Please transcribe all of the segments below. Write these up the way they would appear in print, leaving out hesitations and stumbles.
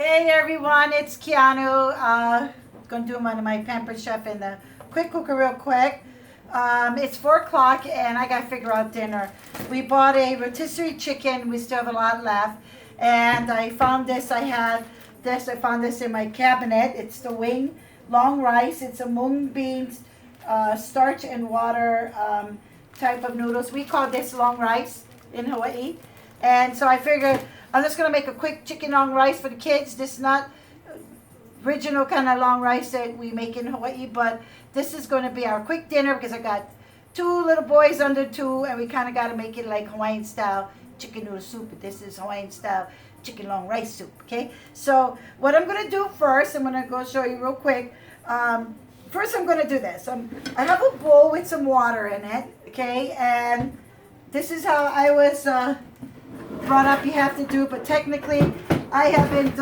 Hey everyone, it's Keanu. Gonna do one of my Pampered Chef in the quick cooker real quick. It's 4 o'clock and I gotta figure out dinner. We bought a rotisserie chicken. We still have a lot left. And I found this. I found this in my cabinet. It's the wing long rice. It's a mung beans, starch and water type of noodles. We call this long rice in Hawaii. And so I figured I'm just gonna make a quick chicken long rice for the kids. This is not original kind of long rice that we make in Hawaii, but this is going to be our quick dinner because I got 2 little boys under 2, and we kind of got to make it like Hawaiian style chicken noodle soup. But this is Hawaiian style chicken long rice soup. Okay, so what I'm going to do first, I'm going to go show you real quick. First, I'm going to do this. I have a bowl with some water in it. Okay, and this is how I was brought up. You have to do, but technically, I haven't.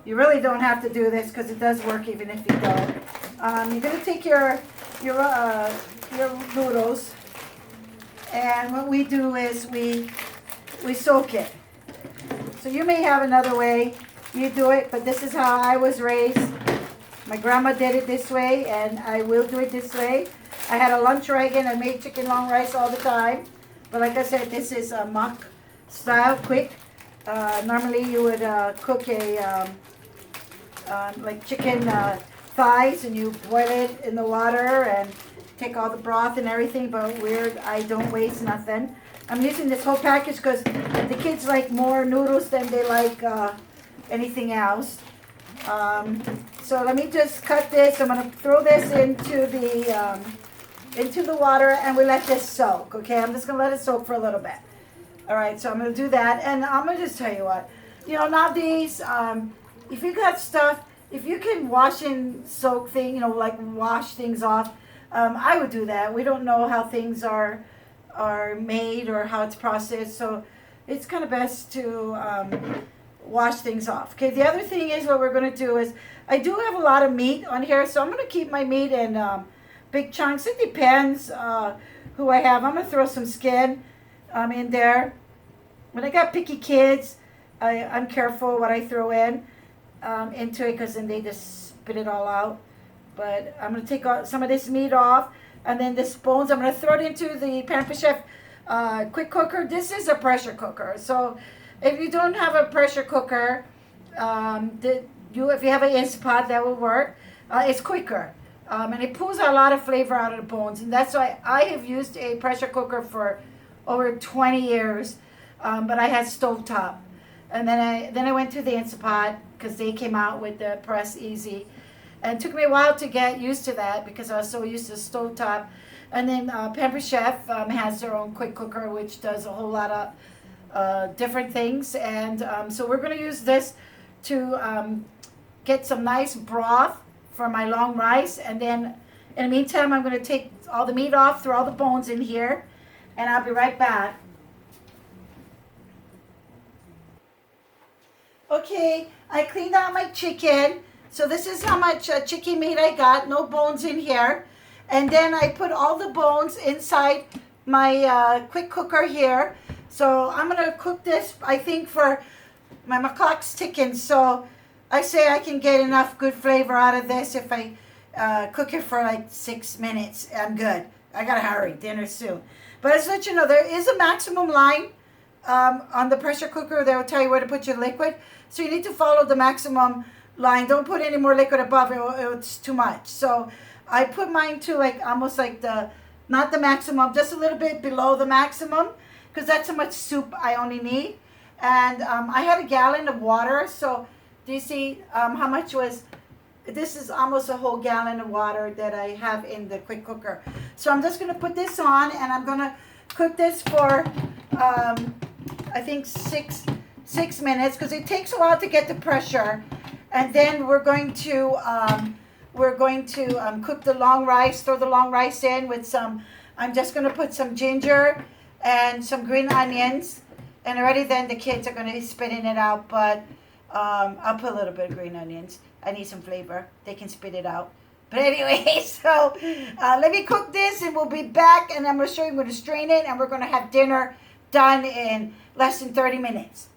You really don't have to do this because it does work even if you don't. You're gonna take your noodles, and what we do is we soak it. So you may have another way you do it, but this is how I was raised. My grandma did it this way, and I will do it this way. I had a lunch wagon. I made chicken long rice all the time, but like I said, this is a mock style, quick. Normally you would cook a like chicken thighs, and you boil it in the water and take all the broth and everything, but I don't waste nothing. I'm using this whole package because the kids like more noodles than they like anything else. So let me just cut this. I'm going to throw this into the water, and we let this soak. Okay, I'm just going to let it soak for a little bit. All right, so I'm going to do that, and I'm going to just tell you what. Nowadays, if you got stuff, if you can wash and soak things, like wash things off, I would do that. We don't know how things are made or how it's processed, so it's kind of best to wash things off. Okay, the other thing is what we're going to do is, I do have a lot of meat on here, so I'm going to keep my meat in big chunks. It depends who I have. I'm going to throw some skin in there. When I got picky kids, I'm careful what I throw into it, because then they just spit it all out. But I'm going to take some of this meat off, and then this bones, I'm going to throw it into the Pampered Chef quick cooker. This is a pressure cooker, so if you don't have a pressure cooker, if you have an Instant Pot, that will work. It's quicker, and it pulls a lot of flavor out of the bones, and that's why I have used a pressure cooker for over 20 years, but I had stovetop. And then I went to the Instant Pot because they came out with the Press Easy. And it took me a while to get used to that because I was so used to stovetop. And then Pampered Chef has their own quick cooker, which does a whole lot of different things. And so we're going to use this to get some nice broth for my long rice. And then in the meantime, I'm going to take all the meat off, throw all the bones in here, and I'll be right back. Okay, I cleaned out my chicken. So this is how much chicken meat I got. No bones in here. And then I put all the bones inside my quick cooker here. So I'm going to cook this, I think, for my clock's ticking. So I say I can get enough good flavor out of this if I cook it for like 6 minutes. I'm good. I got to hurry. Dinner soon. But as let you know, there is a maximum line on the pressure cooker. They will tell you where to put your liquid. So you need to follow the maximum line. Don't put any more liquid above it. It's too much. So I put mine to like almost like not the maximum, just a little bit below the maximum, because that's how much soup I only need. And I had a gallon of water. So do you see how much this is almost a whole gallon of water that I have in the quick cooker. So I'm just going to put this on, and I'm going to cook this for I think six minutes, because it takes a while to get the pressure. And then we're going to cook the long rice. Throw the long rice in with some. I'm just going to put some ginger and some green onions. And already then the kids are going to be spitting it out, but I'll put a little bit of green onions. I need some flavor. They can spit it out. But anyway, so let me cook this, and we'll be back. And I'm going to show you. I'm going to strain it, and we're going to have dinner done in less than 30 minutes.